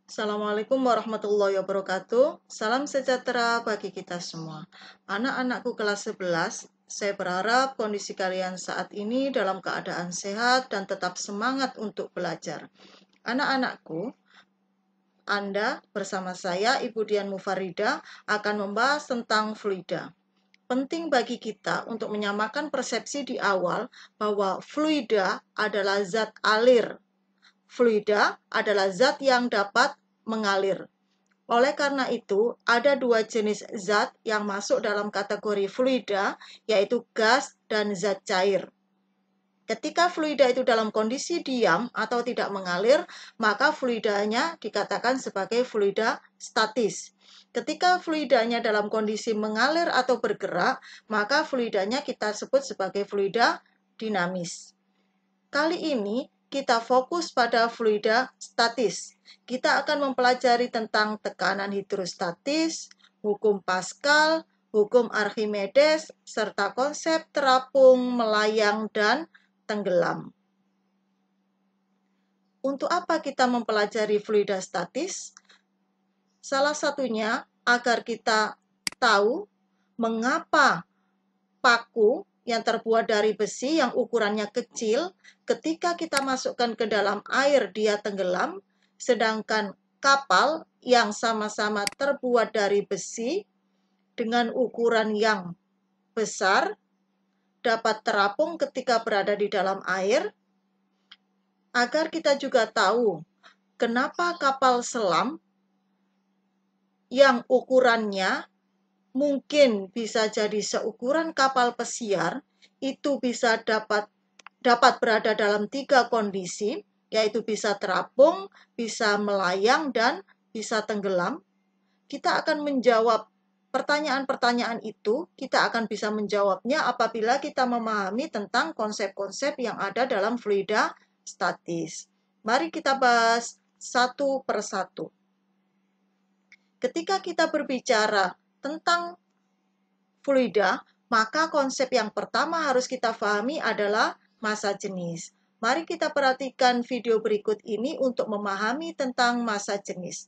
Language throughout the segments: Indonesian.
Assalamualaikum warahmatullahi wabarakatuh. Salam sejahtera bagi kita semua. Anak-anakku kelas 11, saya berharap kondisi kalian saat ini dalam keadaan sehat dan tetap semangat untuk belajar. Anak-anakku, Anda bersama saya, Ibu Dian Mufarida, akan membahas tentang fluida. Penting bagi kita untuk menyamakan persepsi di awal bahwa fluida adalah zat alir. Fluida adalah zat yang dapat mengalir. Oleh karena itu, ada dua jenis zat yang masuk dalam kategori fluida, yaitu gas dan zat cair. Ketika fluida itu dalam kondisi diam atau tidak mengalir, maka fluidanya dikatakan sebagai fluida statis. Ketika fluidanya dalam kondisi mengalir atau bergerak, maka fluidanya kita sebut sebagai fluida dinamis. Kali ini kita fokus pada fluida statis. Kita akan mempelajari tentang tekanan hidrostatis, hukum Pascal, hukum Archimedes, serta konsep terapung, melayang, dan tenggelam. Untuk apa kita mempelajari fluida statis? Salah satunya agar kita tahu mengapa paku yang terbuat dari besi yang ukurannya kecil, ketika kita masukkan ke dalam air dia tenggelam, sedangkan kapal yang sama-sama terbuat dari besi dengan ukuran yang besar dapat terapung ketika berada di dalam air. Agar kita juga tahu kenapa kapal selam yang ukurannya mungkin bisa jadi seukuran kapal pesiar, itu bisa dapat berada dalam 3 kondisi, yaitu bisa terapung, bisa melayang, dan bisa tenggelam. Kita akan menjawab pertanyaan-pertanyaan itu, kita akan bisa menjawabnya apabila kita memahami tentang konsep-konsep yang ada dalam fluida statis. Mari kita bahas satu persatu. Ketika kita berbicara tentang fluida, maka konsep yang pertama harus kita pahami adalah massa jenis. Mari kita perhatikan video berikut ini untuk memahami tentang massa jenis.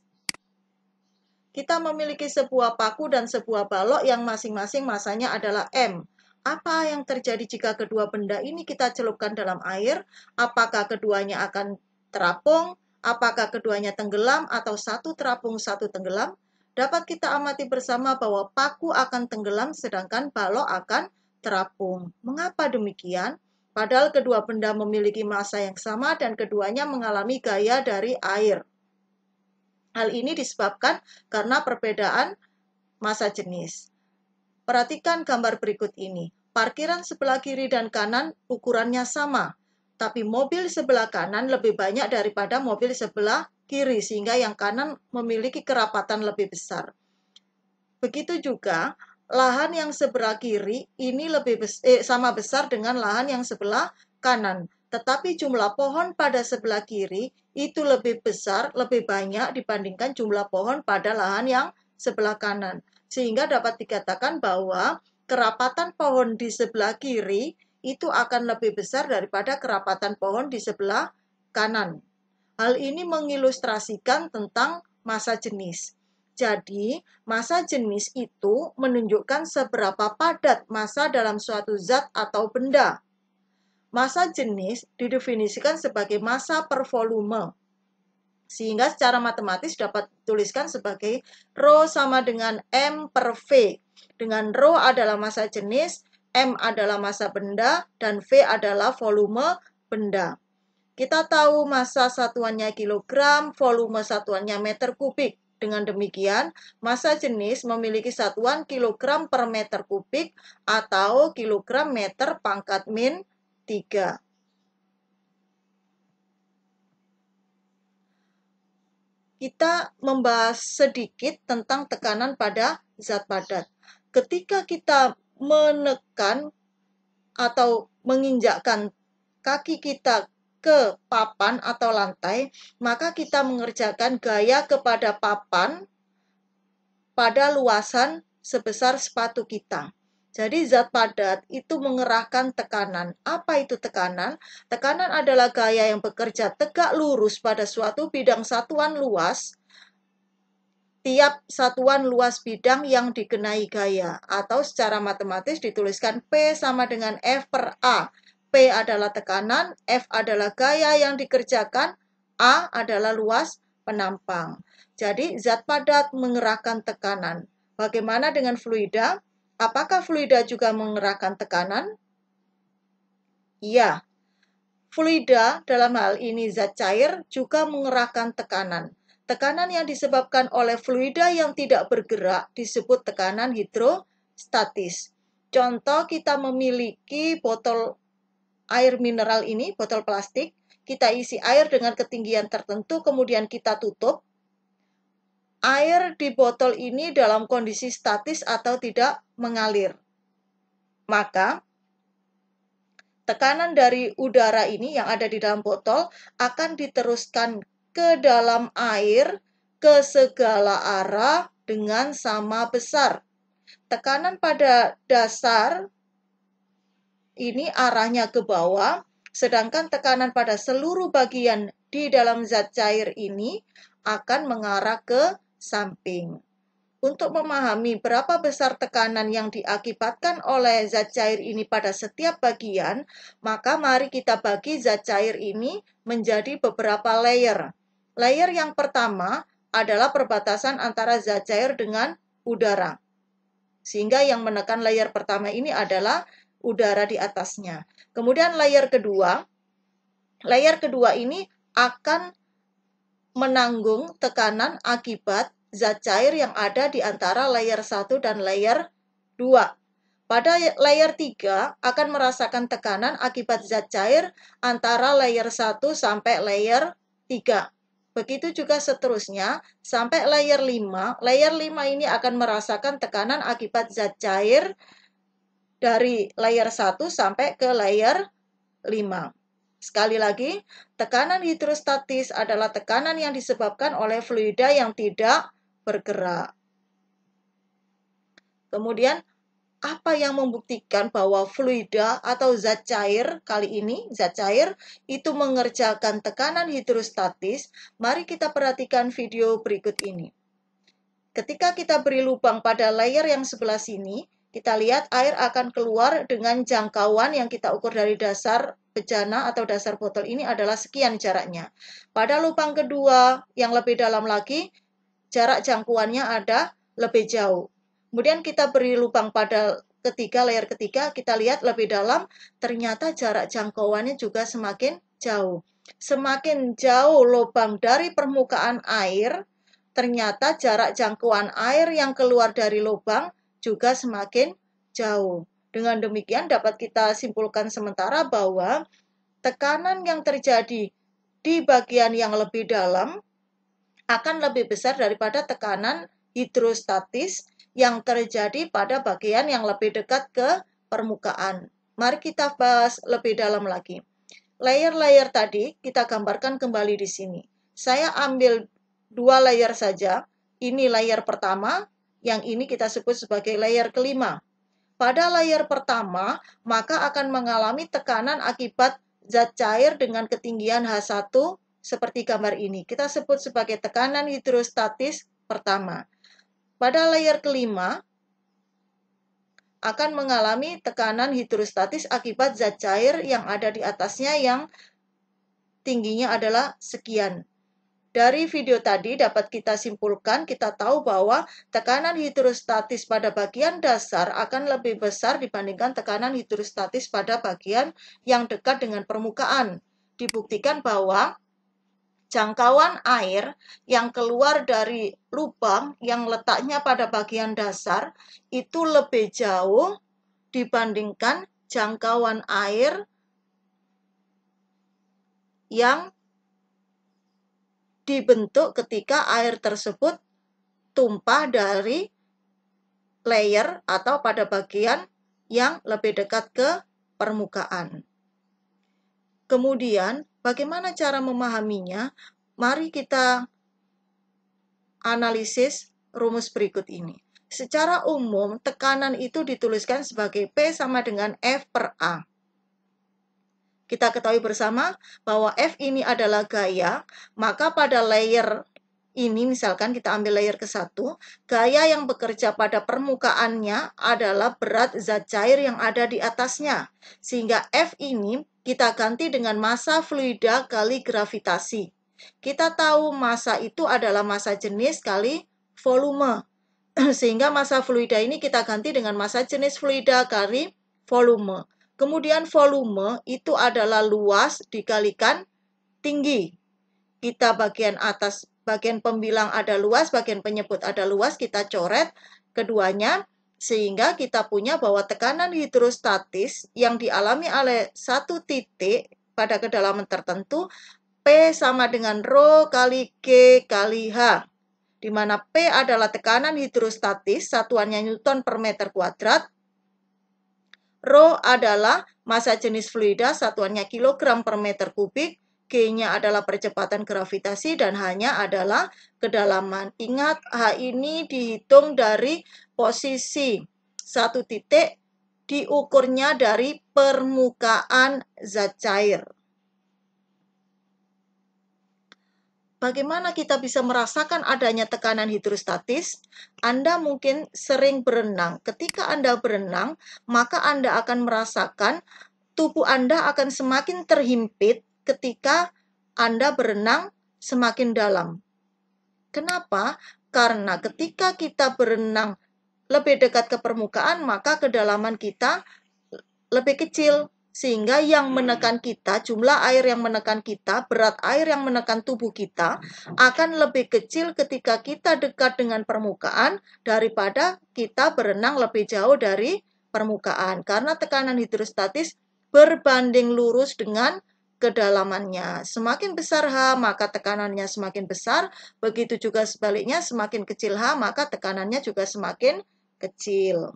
Kita memiliki sebuah paku dan sebuah balok yang masing-masing massanya adalah M. Apa yang terjadi jika kedua benda ini kita celupkan dalam air? Apakah keduanya akan terapung? Apakah keduanya tenggelam atau satu terapung, satu tenggelam? Dapat kita amati bersama bahwa paku akan tenggelam sedangkan balok akan terapung. Mengapa demikian? Padahal kedua benda memiliki massa yang sama dan keduanya mengalami gaya dari air. Hal ini disebabkan karena perbedaan massa jenis. Perhatikan gambar berikut ini. Parkiran sebelah kiri dan kanan ukurannya sama, tapi mobil sebelah kanan lebih banyak daripada mobil sebelah kiri, sehingga yang kanan memiliki kerapatan lebih besar. Begitu juga, lahan yang sebelah kiri ini sama besar dengan lahan yang sebelah kanan. Tetapi jumlah pohon pada sebelah kiri itu lebih besar, lebih banyak dibandingkan jumlah pohon pada lahan yang sebelah kanan. Sehingga dapat dikatakan bahwa kerapatan pohon di sebelah kiri itu akan lebih besar daripada kerapatan pohon di sebelah kanan. Hal ini mengilustrasikan tentang massa jenis. Jadi, massa jenis itu menunjukkan seberapa padat massa dalam suatu zat atau benda. Massa jenis didefinisikan sebagai massa per volume. Sehingga secara matematis dapat dituliskan sebagai Rho sama dengan M per V. Dengan Rho adalah massa jenis, M adalah massa benda, dan V adalah volume benda. Kita tahu massa satuannya kilogram, volume satuannya meter kubik. Dengan demikian, massa jenis memiliki satuan kilogram per meter kubik atau kilogram meter pangkat min 3. Kita membahas sedikit tentang tekanan pada zat padat. Ketika kita menekan atau menginjakkan kaki kita ke papan atau lantai, maka kita mengerjakan gaya kepada papan pada luasan sebesar sepatu kita. Jadi zat padat itu mengerahkan tekanan. Apa itu tekanan? Tekanan adalah gaya yang bekerja tegak lurus pada suatu bidang satuan luas setiap satuan luas bidang yang dikenai gaya. Atau secara matematis dituliskan P sama dengan F per A. P adalah tekanan, F adalah gaya yang dikerjakan, A adalah luas penampang. Jadi zat padat mengerahkan tekanan. Bagaimana dengan fluida? Apakah fluida juga mengerahkan tekanan? Iya. Fluida dalam hal ini zat cair juga mengerahkan tekanan. Tekanan yang disebabkan oleh fluida yang tidak bergerak disebut tekanan hidrostatis. Contoh, kita memiliki botol air mineral ini, botol plastik. Kita isi air dengan ketinggian tertentu, kemudian kita tutup. Air di botol ini dalam kondisi statis atau tidak mengalir. Maka tekanan dari udara ini yang ada di dalam botol akan diteruskan ke dalam air ke segala arah dengan sama besar. Tekanan pada dasar ini arahnya ke bawah, sedangkan tekanan pada seluruh bagian di dalam zat cair ini akan mengarah ke samping. Untuk memahami berapa besar tekanan yang diakibatkan oleh zat cair ini pada setiap bagian, maka mari kita bagi zat cair ini menjadi beberapa layer. Layer yang pertama adalah perbatasan antara zat cair dengan udara. Sehingga yang menekan layer pertama ini adalah udara di atasnya. Kemudian layer kedua ini akan menanggung tekanan akibat zat cair yang ada di antara layer 1 dan layer 2. Pada layer 3 akan merasakan tekanan akibat zat cair antara layer 1 sampai layer 3. Begitu juga seterusnya sampai layer 5. Layer 5 ini akan merasakan tekanan akibat zat cair dari layer 1 sampai ke layer 5. Sekali lagi, tekanan hidrostatis adalah tekanan yang disebabkan oleh fluida yang tidak bergerak. Kemudian, apa yang membuktikan bahwa fluida atau zat cair, kali ini zat cair, itu mengerjakan tekanan hidrostatis? Mari kita perhatikan video berikut ini. Ketika kita beri lubang pada layer yang sebelah sini, kita lihat air akan keluar dengan jangkauan yang kita ukur dari dasar bejana atau dasar botol ini adalah sekian jaraknya. Pada lubang kedua yang lebih dalam lagi, jarak jangkauannya ada lebih jauh. Kemudian kita beri lubang pada layer ketiga, kita lihat lebih dalam, ternyata jarak jangkauannya juga semakin jauh. Semakin jauh lubang dari permukaan air, ternyata jarak jangkauan air yang keluar dari lubang juga semakin jauh. Dengan demikian dapat kita simpulkan sementara bahwa tekanan yang terjadi di bagian yang lebih dalam akan lebih besar daripada tekanan hidrostatis yang terjadi pada bagian yang lebih dekat ke permukaan. Mari kita bahas lebih dalam lagi. Layer-layer tadi kita gambarkan kembali di sini. Saya ambil 2 layer saja. Ini layer pertama, yang ini kita sebut sebagai layer kelima. Pada layer pertama, maka akan mengalami tekanan akibat zat cair dengan ketinggian H1 seperti gambar ini. Kita sebut sebagai tekanan hidrostatis pertama. Pada layer kelima, akan mengalami tekanan hidrostatis akibat zat cair yang ada di atasnya yang tingginya adalah sekian. Dari video tadi dapat kita simpulkan, kita tahu bahwa tekanan hidrostatis pada bagian dasar akan lebih besar dibandingkan tekanan hidrostatis pada bagian yang dekat dengan permukaan. Dibuktikan bahwa jangkauan air yang keluar dari lubang yang letaknya pada bagian dasar itu lebih jauh dibandingkan jangkauan air yang dibentuk ketika air tersebut tumpah dari layer atau pada bagian yang lebih dekat ke permukaan. Kemudian, bagaimana cara memahaminya? Mari kita analisis rumus berikut ini. Secara umum, tekanan itu dituliskan sebagai P sama dengan F per A. Kita ketahui bersama bahwa F ini adalah gaya, maka pada layer ini misalkan kita ambil layer ke-1, gaya yang bekerja pada permukaannya adalah berat zat cair yang ada di atasnya. Sehingga F ini kita ganti dengan massa fluida kali gravitasi. Kita tahu massa itu adalah massa jenis kali volume. Sehingga massa fluida ini kita ganti dengan massa jenis fluida kali volume. Kemudian volume itu adalah luas dikalikan tinggi. Kita bagian atas, bagian pembilang ada luas, bagian penyebut ada luas, kita coret keduanya, sehingga kita punya bahwa tekanan hidrostatis yang dialami oleh satu titik pada kedalaman tertentu, P sama dengan Rho kali G kali H, di mana P adalah tekanan hidrostatis, satuannya Newton per meter kuadrat, Rho adalah massa jenis fluida, satuannya kilogram per meter kubik, G-nya adalah percepatan gravitasi, dan H-nya adalah kedalaman. Ingat, H ini dihitung dari posisi satu titik, diukurnya dari permukaan zat cair. Bagaimana kita bisa merasakan adanya tekanan hidrostatis? Anda mungkin sering berenang. Ketika Anda berenang, maka Anda akan merasakan tubuh Anda akan semakin terhimpit ketika Anda berenang semakin dalam. Kenapa? Karena ketika kita berenang lebih dekat ke permukaan, maka kedalaman kita lebih kecil. Sehingga yang menekan kita, jumlah air yang menekan kita, berat air yang menekan tubuh kita, akan lebih kecil ketika kita dekat dengan permukaan daripada kita berenang lebih jauh dari permukaan. Karena tekanan hidrostatis berbanding lurus dengan kedalamannya. Semakin besar H, maka tekanannya semakin besar. Begitu juga sebaliknya, semakin kecil H, maka tekanannya juga semakin kecil.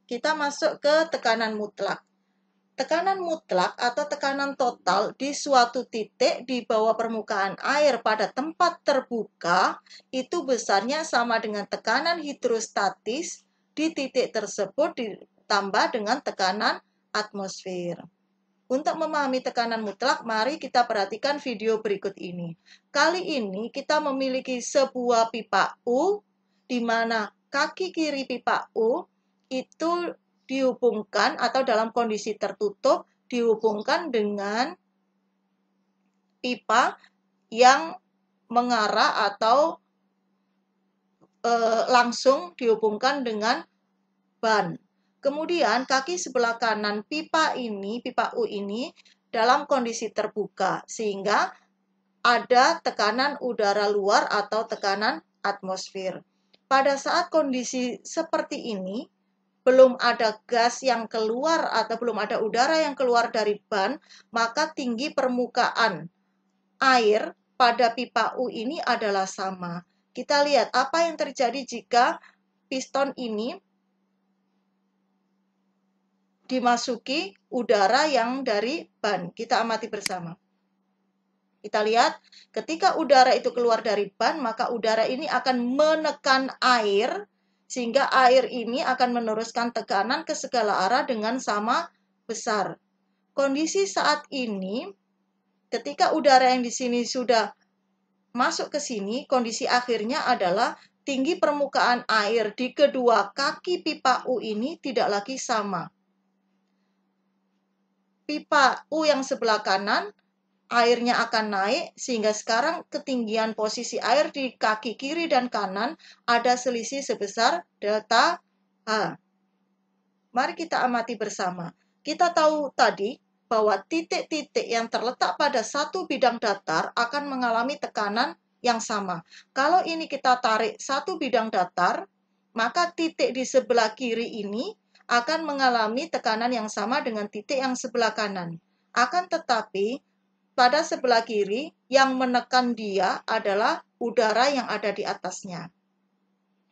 Kita masuk ke tekanan mutlak. Tekanan mutlak atau tekanan total di suatu titik di bawah permukaan air pada tempat terbuka itu besarnya sama dengan tekanan hidrostatis di titik tersebut ditambah dengan tekanan atmosfer. Untuk memahami tekanan mutlak, mari kita perhatikan video berikut ini. Kali ini kita memiliki sebuah pipa U, di mana kaki kiri pipa U itu dihubungkan atau dalam kondisi tertutup dihubungkan dengan pipa yang mengarah atau langsung dihubungkan dengan ban. Kemudian kaki sebelah kanan pipa U ini dalam kondisi terbuka sehingga ada tekanan udara luar atau tekanan atmosfer. Pada saat kondisi seperti ini, belum ada gas yang keluar atau belum ada udara yang keluar dari ban, maka tinggi permukaan air pada pipa U ini adalah sama. Kita lihat apa yang terjadi jika piston ini dimasuki udara yang dari ban. Kita amati bersama. Kita lihat ketika udara itu keluar dari ban, maka udara ini akan menekan air, sehingga air ini akan meneruskan tekanan ke segala arah dengan sama besar. Kondisi saat ini, ketika udara yang di sini sudah masuk ke sini, kondisi akhirnya adalah tinggi permukaan air di kedua kaki pipa U ini tidak lagi sama. Pipa U yang sebelah kanan, airnya akan naik, sehingga sekarang ketinggian posisi air di kaki kiri dan kanan ada selisih sebesar delta H. Mari kita amati bersama. Kita tahu tadi bahwa titik-titik yang terletak pada satu bidang datar akan mengalami tekanan yang sama. Kalau ini kita tarik satu bidang datar, maka titik di sebelah kiri ini akan mengalami tekanan yang sama dengan titik yang sebelah kanan. Akan tetapi, pada sebelah kiri, yang menekan dia adalah udara yang ada di atasnya.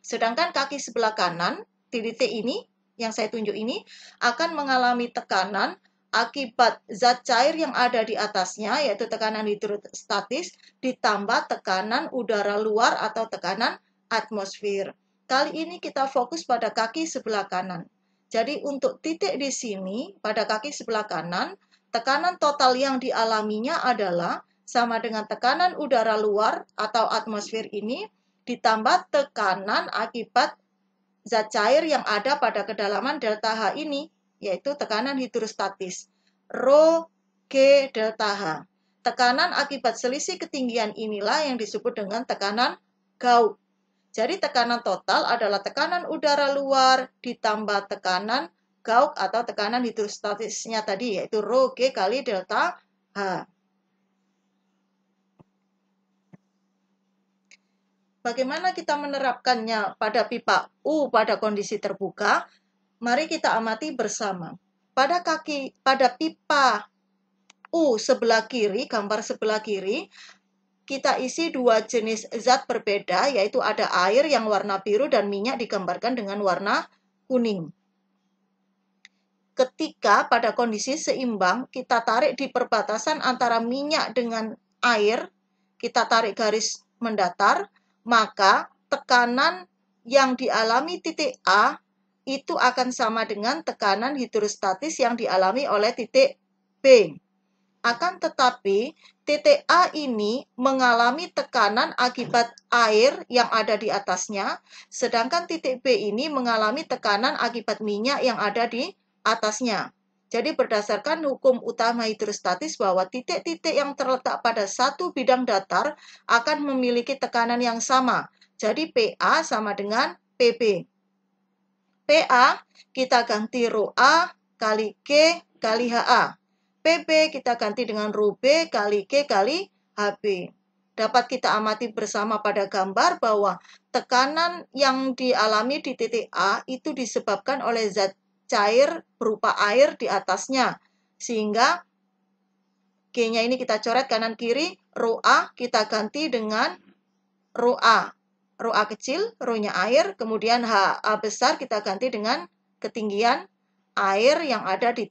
Sedangkan kaki sebelah kanan, titik ini, yang saya tunjuk ini, akan mengalami tekanan akibat zat cair yang ada di atasnya, yaitu tekanan hidrostatis, ditambah tekanan udara luar atau tekanan atmosfer. Kali ini kita fokus pada kaki sebelah kanan. Jadi untuk titik di sini, pada kaki sebelah kanan, tekanan total yang dialaminya adalah sama dengan tekanan udara luar atau atmosfer ini ditambah tekanan akibat zat cair yang ada pada kedalaman delta H ini, yaitu tekanan hidrostatis, Rho G delta H. Tekanan akibat selisih ketinggian inilah yang disebut dengan tekanan Gauge. Jadi tekanan total adalah tekanan udara luar ditambah tekanan Gauge atau tekanan hidrostatisnya tadi, yaitu Rho G kali delta H. Bagaimana kita menerapkannya pada pipa U pada kondisi terbuka? Mari kita amati bersama. Pada pipa U sebelah kiri, gambar sebelah kiri, kita isi dua jenis zat berbeda, yaitu ada air yang warna biru dan minyak digambarkan dengan warna kuning. Ketika pada kondisi seimbang, kita tarik di perbatasan antara minyak dengan air, kita tarik garis mendatar, maka tekanan yang dialami titik A itu akan sama dengan tekanan hidrostatis yang dialami oleh titik B. Akan tetapi, titik A ini mengalami tekanan akibat air yang ada di atasnya, sedangkan titik B ini mengalami tekanan akibat minyak yang ada di atasnya. Jadi berdasarkan hukum utama hidrostatis bahwa titik-titik yang terletak pada satu bidang datar akan memiliki tekanan yang sama. Jadi PA sama dengan PB. PA kita ganti Rho A kali G kali HA. PB kita ganti dengan Rho B kali G kali HB. Dapat kita amati bersama pada gambar bahwa tekanan yang dialami di titik A itu disebabkan oleh zat cair berupa air di atasnya. Sehingga G-nya ini kita coret kanan kiri, Rho A kita ganti dengan Rho A. Rho A kecil, Rho-nya air, kemudian HA besar kita ganti dengan ketinggian air yang ada di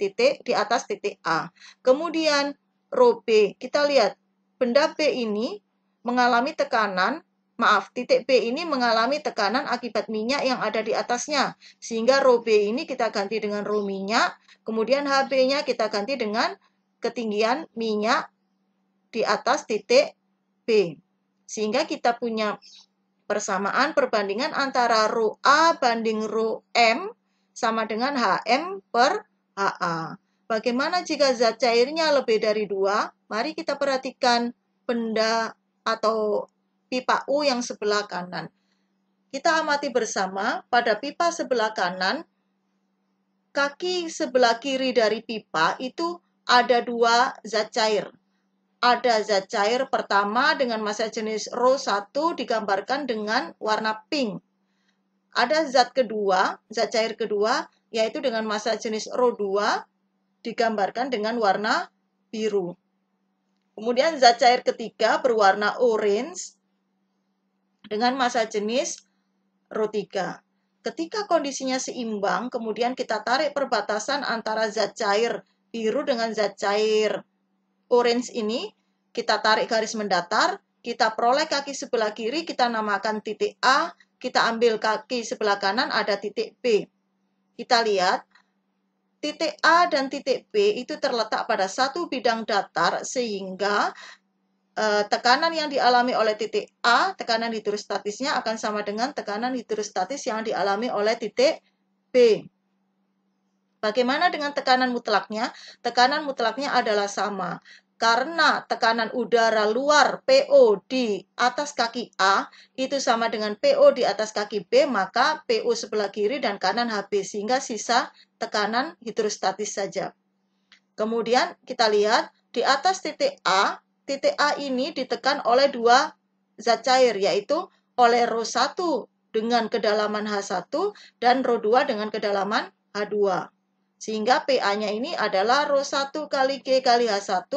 atas titik A. Kemudian Rho B, kita lihat benda B ini mengalami tekanan, titik B ini mengalami tekanan akibat minyak yang ada di atasnya. Sehingga Rho B ini kita ganti dengan Rho minyak, kemudian HB-nya kita ganti dengan ketinggian minyak di atas titik B. Sehingga kita punya persamaan perbandingan antara Rho A banding Rho M sama dengan HM per HA. Bagaimana jika zat cairnya lebih dari 2? Mari kita perhatikan benda atau pipa U yang sebelah kanan. Kita amati bersama pada pipa sebelah kanan, kaki sebelah kiri dari pipa itu ada dua zat cair. Ada zat cair pertama dengan massa jenis Rho 1 digambarkan dengan warna pink. Ada zat cair kedua, yaitu dengan massa jenis Rho 2 digambarkan dengan warna biru. Kemudian zat cair ketiga berwarna orange dengan massa jenis Rho 3. Ketika kondisinya seimbang, kemudian kita tarik perbatasan antara zat cair biru dengan zat cair orange ini, kita tarik garis mendatar, kita peroleh kaki sebelah kiri, kita namakan titik A, kita ambil kaki sebelah kanan, ada titik B. Kita lihat, titik A dan titik B itu terletak pada satu bidang datar, sehingga tekanan yang dialami oleh titik A, tekanan hidrostatisnya akan sama dengan tekanan hidrostatis yang dialami oleh titik B. Bagaimana dengan tekanan mutlaknya? Tekanan mutlaknya adalah sama. Karena tekanan udara luar PO di atas kaki A itu sama dengan PO di atas kaki B, maka PO sebelah kiri dan kanan HB, sehingga sisa tekanan hidrostatis saja. Kemudian kita lihat di atas titik A ini ditekan oleh dua zat cair, yaitu oleh Rho 1 dengan kedalaman H1 dan Rho 2 dengan kedalaman H2. Sehingga PA-nya ini adalah Rho 1 kali G kali H1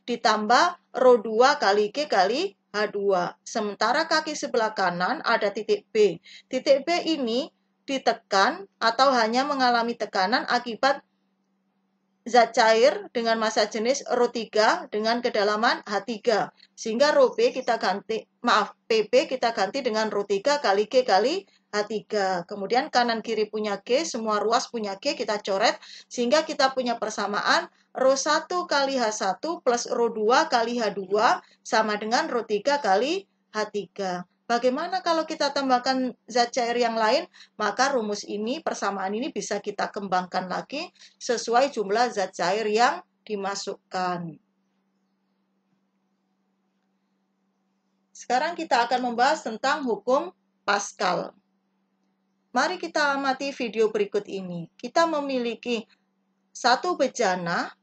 ditambah Rho 2 kali G kali H2. Sementara kaki sebelah kanan ada titik B. Titik B ini ditekan atau hanya mengalami tekanan akibat zat cair dengan massa jenis Rho 3 dengan kedalaman H3. Sehingga PB kita ganti dengan Rho 3 kali G kali H3. Kemudian kanan kiri punya G, semua ruas punya G, kita coret. Sehingga kita punya persamaan ρ1 kali H1 plus ρ2 kali H2 sama dengan ρ3 kali H3. Bagaimana kalau kita tambahkan zat cair yang lain? Maka rumus ini, persamaan ini bisa kita kembangkan lagi sesuai jumlah zat cair yang dimasukkan. Sekarang kita akan membahas tentang hukum Pascal. Mari kita amati video berikut ini. Kita memiliki satu bejana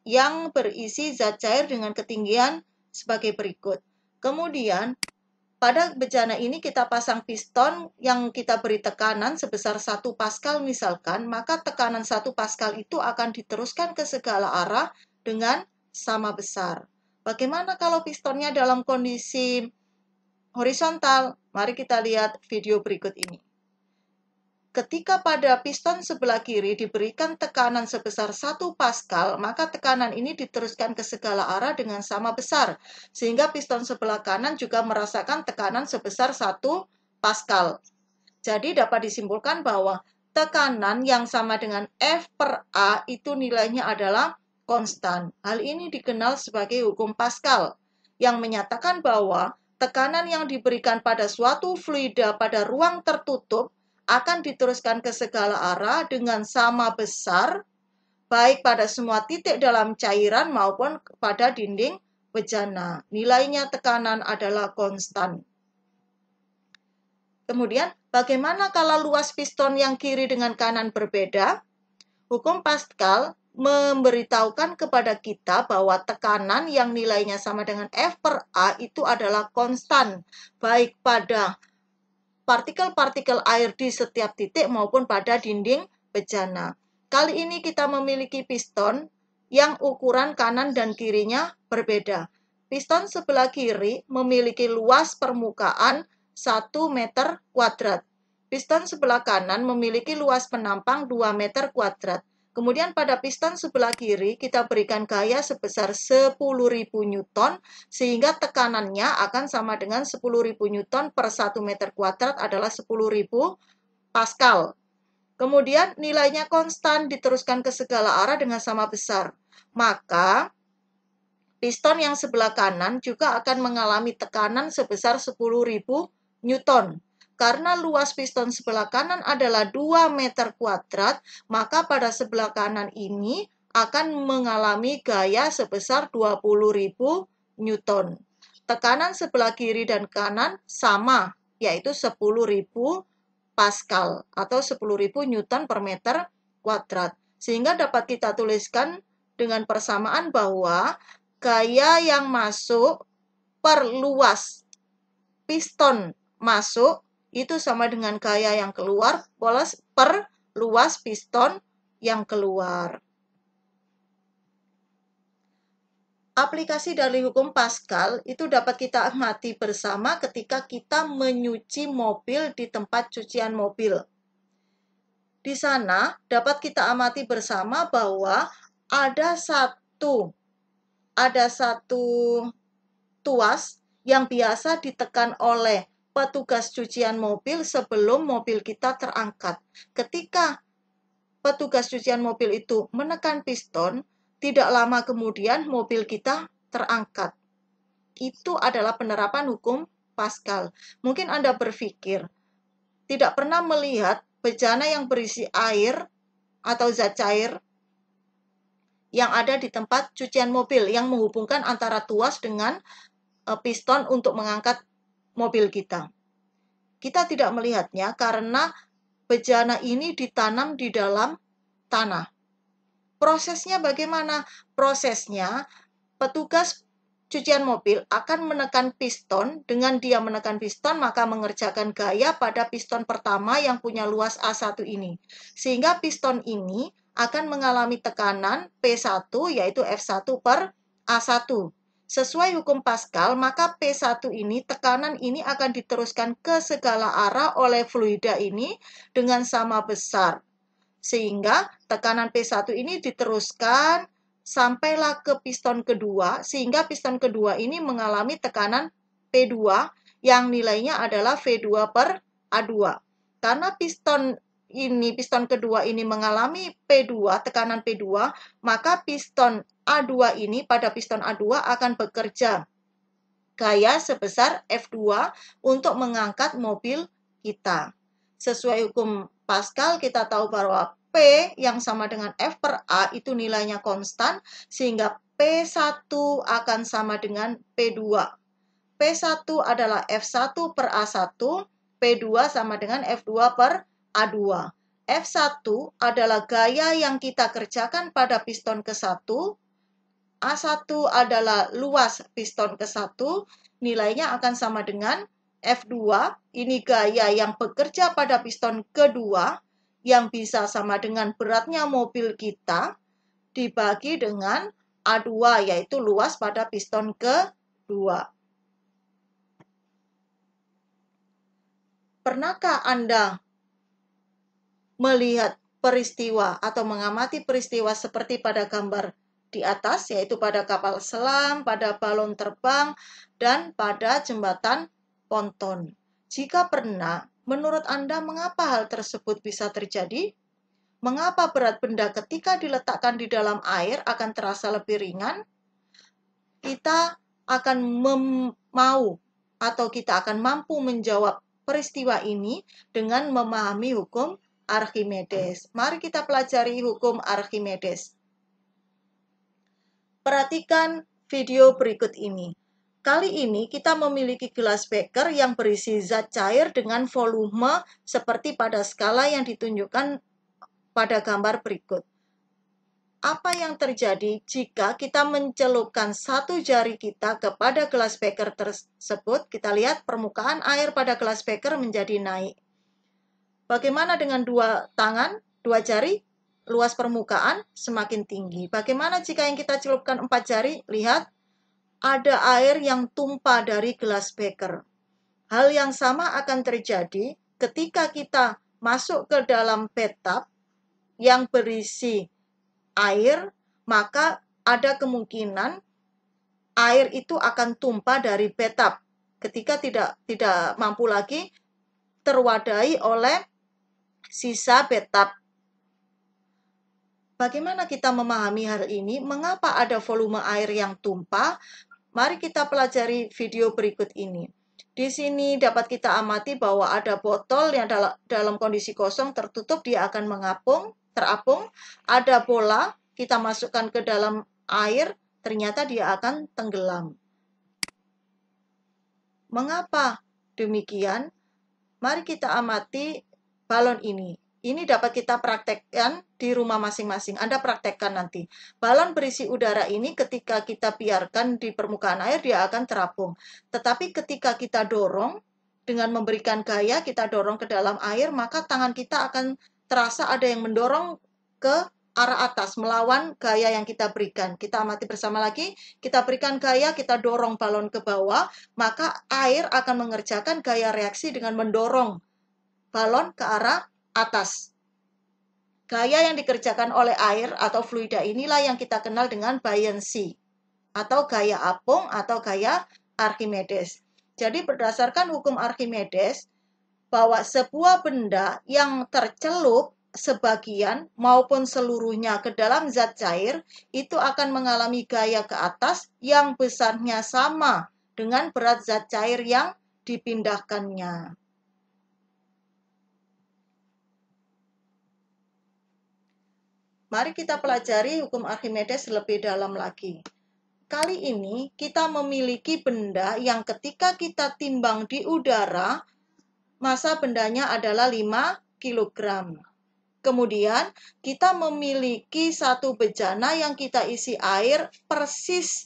yang berisi zat cair dengan ketinggian sebagai berikut. Kemudian, pada bejana ini kita pasang piston yang kita beri tekanan sebesar 1 Pascal misalkan, maka tekanan 1 Pascal itu akan diteruskan ke segala arah dengan sama besar. Bagaimana kalau pistonnya dalam kondisi horizontal? Mari kita lihat video berikut ini. Ketika pada piston sebelah kiri diberikan tekanan sebesar 1 Pascal, maka tekanan ini diteruskan ke segala arah dengan sama besar, sehingga piston sebelah kanan juga merasakan tekanan sebesar 1 Pascal. Jadi dapat disimpulkan bahwa tekanan yang sama dengan F per A itu nilainya adalah konstan. Hal ini dikenal sebagai hukum Pascal, yang menyatakan bahwa tekanan yang diberikan pada suatu fluida pada ruang tertutup akan diteruskan ke segala arah dengan sama besar, baik pada semua titik dalam cairan maupun pada dinding bejana. Nilainya tekanan adalah konstan. Kemudian, bagaimana kalau luas piston yang kiri dengan kanan berbeda? Hukum Pascal memberitahukan kepada kita bahwa tekanan yang nilainya sama dengan F per A itu adalah konstan, baik pada partikel-partikel air di setiap titik maupun pada dinding bejana. Kali ini kita memiliki piston yang ukuran kanan dan kirinya berbeda. Piston sebelah kiri memiliki luas permukaan 1 meter kuadrat. Piston sebelah kanan memiliki luas penampang 2 meter kuadrat. Kemudian pada piston sebelah kiri kita berikan gaya sebesar 10.000 Newton sehingga tekanannya akan sama dengan 10.000 Newton per 1 meter kuadrat adalah 10.000 Pascal. Kemudian nilainya konstan diteruskan ke segala arah dengan sama besar. Maka piston yang sebelah kanan juga akan mengalami tekanan sebesar 10.000 Newton. Karena luas piston sebelah kanan adalah 2 meter kuadrat, maka pada sebelah kanan ini akan mengalami gaya sebesar 20.000 Newton. Tekanan sebelah kiri dan kanan sama, yaitu 10.000 Pascal atau 10.000 Newton per meter kuadrat. Sehingga dapat kita tuliskan dengan persamaan bahwa gaya yang masuk per luas piston masuk itu sama dengan gaya yang keluar per luas piston yang keluar. Aplikasi dari hukum Pascal itu dapat kita amati bersama ketika kita menyuci mobil di tempat cucian mobil. Di sana dapat kita amati bersama bahwa ada satu tuas yang biasa ditekan oleh petugas cucian mobil sebelum mobil kita terangkat. Ketika petugas cucian mobil itu menekan piston, tidak lama kemudian mobil kita terangkat. Itu adalah penerapan hukum Pascal. Mungkin Anda berpikir, tidak pernah melihat bejana yang berisi air atau zat cair yang ada di tempat cucian mobil yang menghubungkan antara tuas dengan piston untuk mengangkat mobil kita. Kita tidak melihatnya karena bejana ini ditanam di dalam tanah. Prosesnya bagaimana? Prosesnya, petugas cucian mobil akan menekan piston. Dengan dia menekan piston, maka mengerjakan gaya pada piston pertama yang punya luas A1 ini. Sehingga piston ini akan mengalami tekanan P1, yaitu F1 per A1. Sesuai hukum Pascal, maka P1 ini, tekanan ini akan diteruskan ke segala arah oleh fluida ini dengan sama besar. Sehingga tekanan P1 ini diteruskan sampailah ke piston kedua, sehingga piston kedua ini mengalami tekanan P2 yang nilainya adalah V2 per A2. Karena piston kedua ini mengalami P2, tekanan P2, maka piston A2 ini pada piston A2 akan bekerja gaya sebesar F2 untuk mengangkat mobil kita. Sesuai hukum Pascal, kita tahu bahwa P yang sama dengan F per A itu nilainya konstan, sehingga P1 akan sama dengan P2. P1 adalah F1 per A1, P2 sama dengan F2 per A2. F1 adalah gaya yang kita kerjakan pada piston ke-1, A1 adalah luas piston ke-1, nilainya akan sama dengan F2, ini gaya yang bekerja pada piston kedua, yang bisa sama dengan beratnya mobil kita, dibagi dengan A2, yaitu luas pada piston kedua. Pernahkah Anda melihat peristiwa atau mengamati peristiwa seperti pada gambar di atas, yaitu pada kapal selam, pada balon terbang, dan pada jembatan ponton? Jika pernah, menurut Anda mengapa hal tersebut bisa terjadi? Mengapa berat benda ketika diletakkan di dalam air akan terasa lebih ringan? Kita akan kita akan mampu menjawab peristiwa ini dengan memahami hukum Archimedes. Mari kita pelajari hukum Archimedes. Perhatikan video berikut ini. Kali ini kita memiliki gelas beker yang berisi zat cair dengan volume seperti pada skala yang ditunjukkan pada gambar berikut. Apa yang terjadi jika kita mencelupkan satu jari kita kepada gelas beker tersebut? Kita lihat permukaan air pada gelas beker menjadi naik. Bagaimana dengan dua tangan, dua jari? Luas permukaan semakin tinggi. Bagaimana jika yang kita celupkan 4 jari? Lihat, ada air yang tumpah dari gelas beker. Hal yang sama akan terjadi ketika kita masuk ke dalam bathtub yang berisi air, maka ada kemungkinan air itu akan tumpah dari bathtub ketika tidak mampu lagi terwadahi oleh sisa bathtub. Bagaimana kita memahami hal ini? Mengapa ada volume air yang tumpah? Mari kita pelajari video berikut ini. Di sini dapat kita amati bahwa ada botol yang dalam kondisi kosong tertutup, dia akan terapung. Ada bola, kita masukkan ke dalam air, ternyata dia akan tenggelam. Mengapa demikian? Mari kita amati balon ini. Ini dapat kita praktekkan di rumah masing-masing. Anda praktekkan nanti. Balon berisi udara ini ketika kita biarkan di permukaan air, dia akan terapung. Tetapi ketika kita dorong, dengan memberikan gaya, kita dorong ke dalam air, maka tangan kita akan terasa ada yang mendorong ke arah atas, melawan gaya yang kita berikan. Kita amati bersama lagi, kita berikan gaya, kita dorong balon ke bawah, maka air akan mengerjakan gaya reaksi dengan mendorong balon ke arah atas. Gaya yang dikerjakan oleh air atau fluida inilah yang kita kenal dengan buoyancy atau gaya apung atau gaya Archimedes. Jadi berdasarkan hukum Archimedes, bahwa sebuah benda yang tercelup sebagian maupun seluruhnya ke dalam zat cair itu akan mengalami gaya ke atas yang besarnya sama dengan berat zat cair yang dipindahkannya. Mari kita pelajari hukum Archimedes lebih dalam lagi. Kali ini kita memiliki benda yang ketika kita timbang di udara, massa bendanya adalah 5 kg. Kemudian kita memiliki satu bejana yang kita isi air persis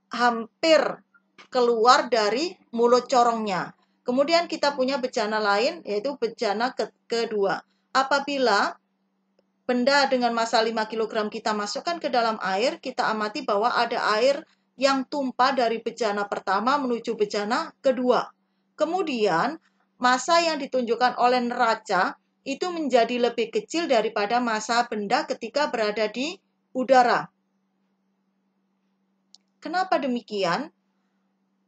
hampir keluar dari mulut corongnya. Kemudian kita punya bejana lain, yaitu bejana kedua. Apabila benda dengan massa 5 kg kita masukkan ke dalam air, kita amati bahwa ada air yang tumpah dari bejana pertama menuju bejana kedua. Kemudian, massa yang ditunjukkan oleh neraca itu menjadi lebih kecil daripada massa benda ketika berada di udara. Kenapa demikian?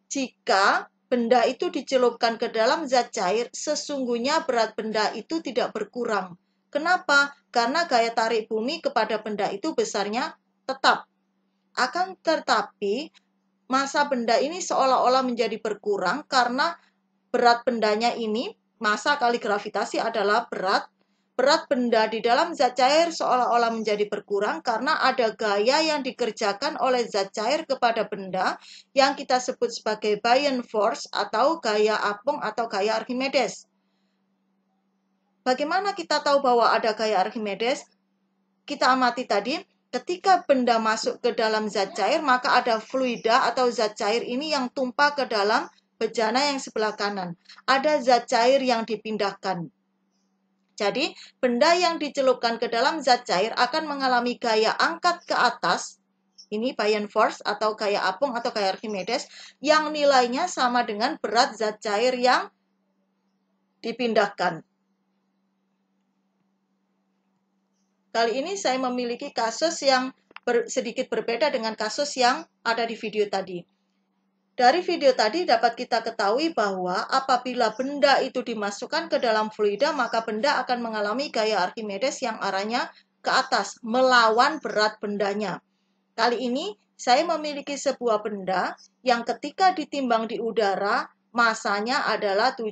Jika benda itu dicelupkan ke dalam zat cair, sesungguhnya berat benda itu tidak berkurang. Kenapa? Karena gaya tarik bumi kepada benda itu besarnya tetap. Akan tetapi, massa benda ini seolah-olah menjadi berkurang karena berat bendanya ini, massa kali gravitasi adalah berat. Berat benda di dalam zat cair seolah-olah menjadi berkurang karena ada gaya yang dikerjakan oleh zat cair kepada benda yang kita sebut sebagai buoyant force atau gaya apung atau gaya Archimedes. Bagaimana kita tahu bahwa ada gaya Archimedes? Kita amati tadi, ketika benda masuk ke dalam zat cair, maka ada fluida atau zat cair ini yang tumpah ke dalam bejana yang sebelah kanan. Ada zat cair yang dipindahkan. Jadi, benda yang dicelupkan ke dalam zat cair akan mengalami gaya angkat ke atas, ini buoyant force atau gaya apung atau gaya Archimedes, yang nilainya sama dengan berat zat cair yang dipindahkan. Kali ini saya memiliki kasus yang sedikit berbeda dengan kasus yang ada di video tadi. Dari video tadi dapat kita ketahui bahwa apabila benda itu dimasukkan ke dalam fluida, maka benda akan mengalami gaya Archimedes yang arahnya ke atas, melawan berat bendanya. Kali ini saya memiliki sebuah benda yang ketika ditimbang di udara, massanya adalah 7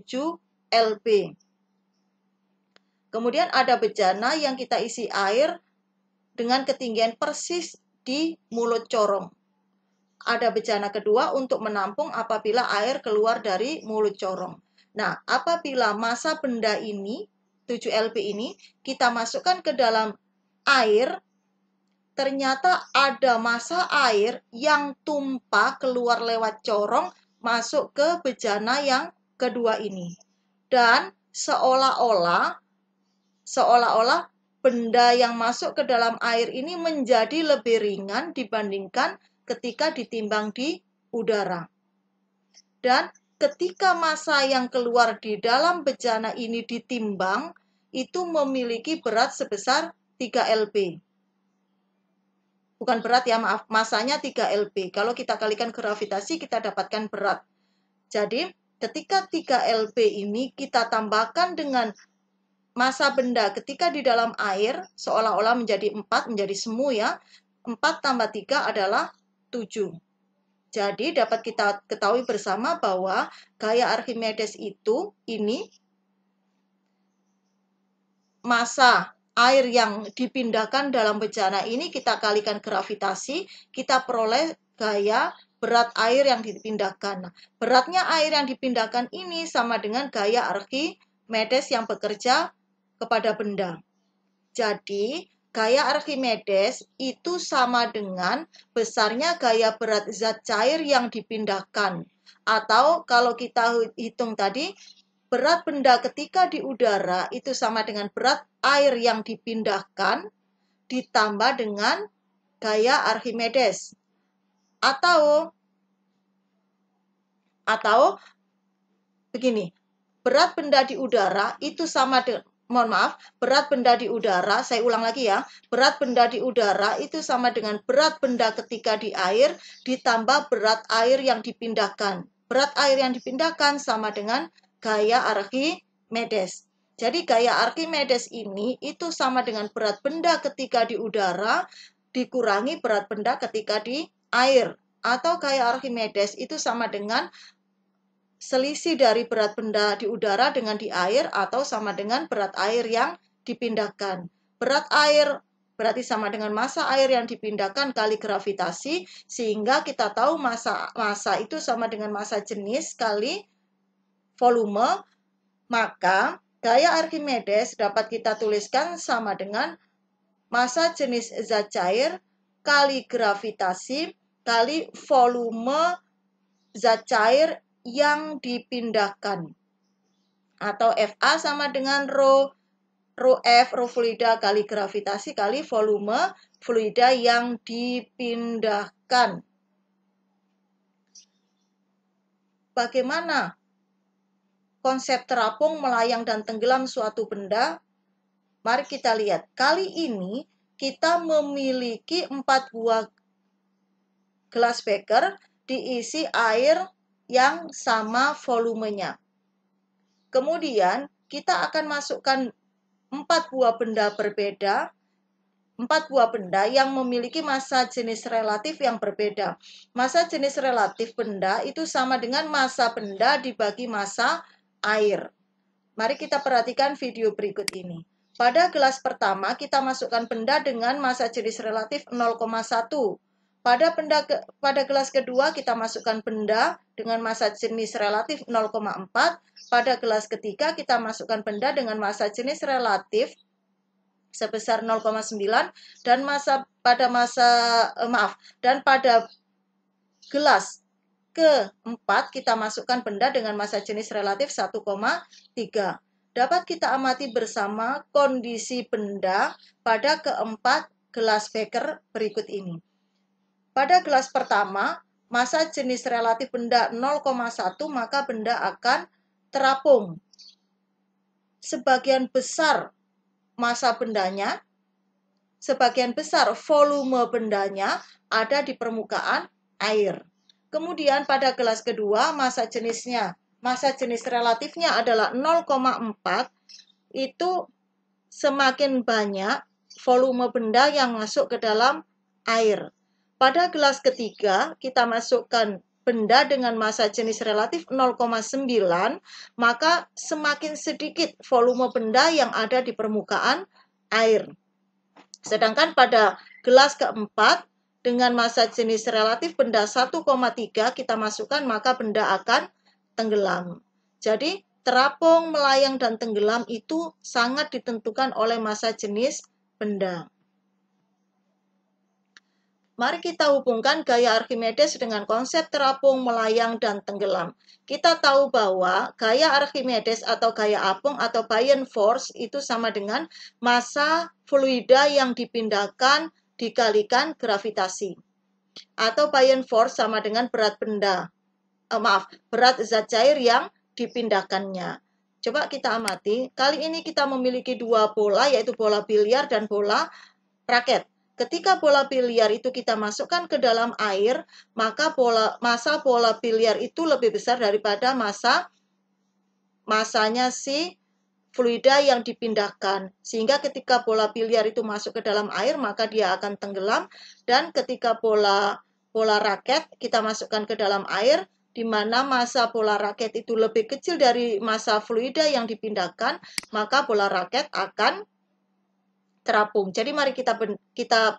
lb. Kemudian ada bejana yang kita isi air dengan ketinggian persis di mulut corong. Ada bejana kedua untuk menampung apabila air keluar dari mulut corong. Nah, apabila massa benda ini, 7 lb ini, kita masukkan ke dalam air, ternyata ada massa air yang tumpah keluar lewat corong masuk ke bejana yang kedua ini. Dan seolah-olah benda yang masuk ke dalam air ini menjadi lebih ringan dibandingkan ketika ditimbang di udara. Dan ketika massa yang keluar di dalam bejana ini ditimbang, itu memiliki berat sebesar 3 lb. Bukan berat ya, maaf, massanya 3 lb. Kalau kita kalikan gravitasi, kita dapatkan berat. Jadi, ketika 3 lb ini kita tambahkan dengan massa benda ketika di dalam air, seolah-olah menjadi 4, menjadi semu ya. 4 tambah 3 adalah 7. Jadi dapat kita ketahui bersama bahwa gaya Archimedes itu ini massa air yang dipindahkan dalam bejana ini kita kalikan gravitasi, kita peroleh gaya berat air yang dipindahkan. Beratnya air yang dipindahkan ini sama dengan gaya Archimedes yang bekerja kepada benda. Jadi, gaya Archimedes itu sama dengan besarnya gaya berat zat cair yang dipindahkan. Atau kalau kita hitung tadi, berat benda ketika di udara itu sama dengan berat air yang dipindahkan ditambah dengan gaya Archimedes. Atau begini, berat benda di udara itu sama dengan berat benda di udara, saya ulang lagi ya, berat benda di udara itu sama dengan berat benda ketika di air ditambah berat air yang dipindahkan. Berat air yang dipindahkan sama dengan gaya Archimedes. Jadi gaya Archimedes ini itu sama dengan berat benda ketika di udara dikurangi berat benda ketika di air. Atau gaya Archimedes itu sama dengan selisih dari berat benda di udara dengan di air atau sama dengan berat air yang dipindahkan. Berat air berarti sama dengan massa air yang dipindahkan kali gravitasi, sehingga kita tahu massa itu sama dengan massa jenis kali volume, maka gaya Archimedes dapat kita tuliskan sama dengan massa jenis zat cair kali gravitasi kali volume zat cair yang dipindahkan. Atau FA sama dengan rho F, rho fluida kali gravitasi kali volume fluida yang dipindahkan. Bagaimana konsep terapung, melayang, dan tenggelam suatu benda? Mari kita lihat. Kali ini kita memiliki 4 buah gelas beker diisi air yang sama volumenya. Kemudian kita akan masukkan 4 buah benda berbeda, 4 buah benda yang memiliki massa jenis relatif yang berbeda. Massa jenis relatif benda itu sama dengan massa benda dibagi massa air. Mari kita perhatikan video berikut ini. Pada gelas pertama, kita masukkan benda dengan massa jenis relatif 0,1. Pada gelas kedua, kita masukkan benda dengan massa jenis relatif 0,4. Pada gelas ketiga, kita masukkan benda dengan massa jenis relatif sebesar 0,9 dan pada gelas keempat kita masukkan benda dengan massa jenis relatif 1,3. Dapat kita amati bersama kondisi benda pada keempat gelas beker berikut ini. Pada gelas pertama, massa jenis relatif benda 0,1, maka benda akan terapung. Sebagian besar massa bendanya, sebagian besar volume bendanya ada di permukaan air. Kemudian pada gelas kedua, massa jenis relatifnya adalah 0,4, itu semakin banyak volume benda yang masuk ke dalam air. Pada gelas ketiga, kita masukkan benda dengan massa jenis relatif 0,9, maka semakin sedikit volume benda yang ada di permukaan air. Sedangkan pada gelas keempat, dengan massa jenis relatif benda 1,3 kita masukkan, maka benda akan tenggelam. Jadi, terapung, melayang, dan tenggelam itu sangat ditentukan oleh massa jenis benda. Mari kita hubungkan gaya Archimedes dengan konsep terapung, melayang, dan tenggelam. Kita tahu bahwa gaya Archimedes atau gaya apung atau buoyant force itu sama dengan massa fluida yang dipindahkan dikalikan gravitasi. Atau buoyant force sama dengan berat zat cair yang dipindahkannya. Coba kita amati, kali ini kita memiliki dua bola, yaitu bola biliar dan bola raket. Ketika bola biliar itu kita masukkan ke dalam air, maka massa bola biliar itu lebih besar daripada massanya si fluida yang dipindahkan. Sehingga ketika bola biliar itu masuk ke dalam air, maka dia akan tenggelam. Dan ketika bola raket kita masukkan ke dalam air, di mana massa bola raket itu lebih kecil dari massa fluida yang dipindahkan, maka bola raket akan terapung. Jadi mari kita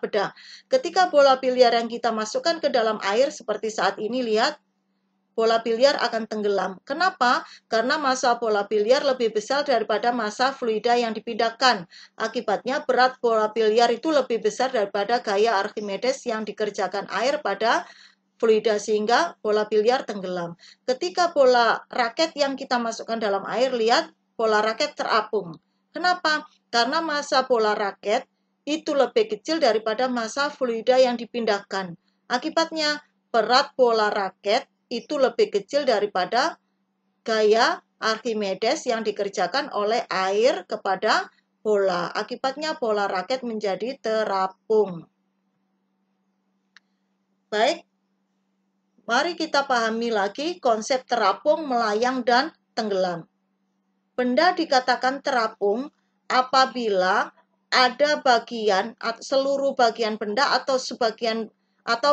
bedah. Ketika bola biliar yang kita masukkan ke dalam air seperti saat ini, lihat, bola biliar akan tenggelam. Kenapa? Karena massa bola biliar lebih besar daripada massa fluida yang dipindahkan. Akibatnya berat bola biliar itu lebih besar daripada gaya Archimedes yang dikerjakan air pada fluida, sehingga bola biliar tenggelam. Ketika bola raket yang kita masukkan dalam air, lihat, bola raket terapung. Kenapa? Karena massa bola raket itu lebih kecil daripada massa fluida yang dipindahkan. Akibatnya, berat bola raket itu lebih kecil daripada gaya Archimedes yang dikerjakan oleh air kepada bola. Akibatnya, bola raket menjadi terapung. Baik, mari kita pahami lagi konsep terapung, melayang, dan tenggelam. Benda dikatakan terapung apabila ada seluruh bagian benda atau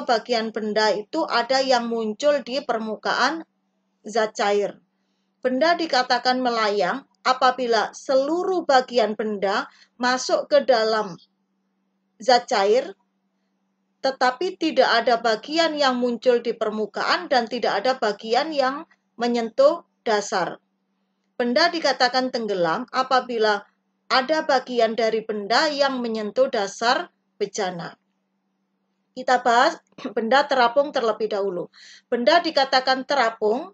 bagian benda itu ada yang muncul di permukaan zat cair. Benda dikatakan melayang apabila seluruh bagian benda masuk ke dalam zat cair, tetapi tidak ada bagian yang muncul di permukaan dan tidak ada bagian yang menyentuh dasar. Benda dikatakan tenggelam apabila ada bagian dari benda yang menyentuh dasar bejana. Kita bahas benda terapung terlebih dahulu. Benda dikatakan terapung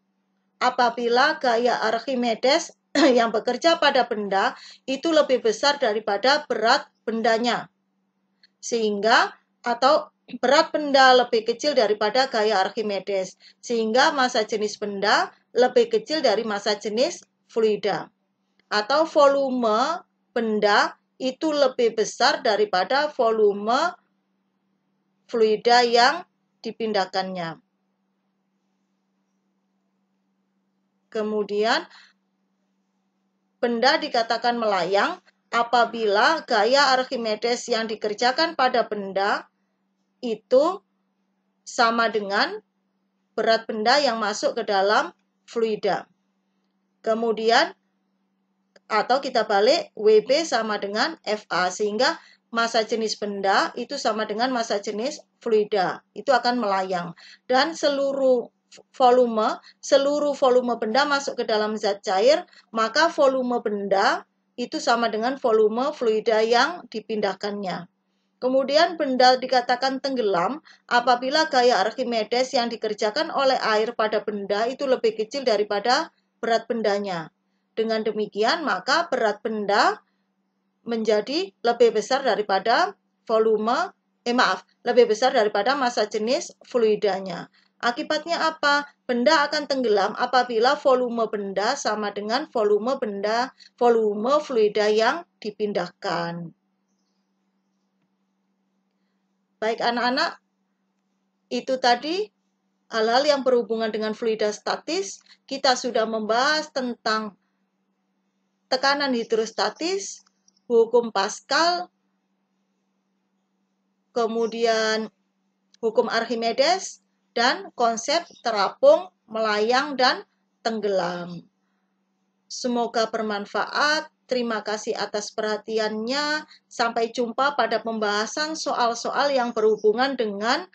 apabila gaya Archimedes yang bekerja pada benda itu lebih besar daripada berat bendanya. Atau berat benda lebih kecil daripada gaya Archimedes. Sehingga massa jenis benda lebih kecil dari massa jenis fluida, atau volume benda itu lebih besar daripada volume fluida yang dipindahkannya. Kemudian benda dikatakan melayang apabila gaya Archimedes yang dikerjakan pada benda itu sama dengan berat benda yang masuk ke dalam fluida. Kemudian, atau kita balik, WB sama dengan FA, sehingga massa jenis benda itu sama dengan massa jenis fluida. Itu akan melayang. Dan seluruh volume benda masuk ke dalam zat cair, maka volume benda itu sama dengan volume fluida yang dipindahkannya. Kemudian benda dikatakan tenggelam apabila gaya Archimedes yang dikerjakan oleh air pada benda itu lebih kecil daripada berat bendanya. Dengan demikian, maka berat benda menjadi lebih besar daripada lebih besar daripada massa jenis fluidanya. Akibatnya apa? Benda akan tenggelam apabila volume benda sama dengan volume fluida yang dipindahkan. Baik anak-anak, itu tadi hal-hal yang berhubungan dengan fluida statis. Kita sudah membahas tentang tekanan hidrostatis, hukum Pascal, kemudian hukum Archimedes, dan konsep terapung, melayang, dan tenggelam. Semoga bermanfaat. Terima kasih atas perhatiannya. Sampai jumpa pada pembahasan soal-soal yang berhubungan dengan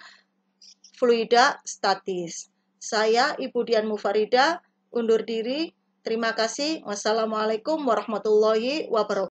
fluida statis. Saya Ibu Dian Mufarida undur diri. Terima kasih. Wassalamualaikum warahmatullahi wabarakatuh.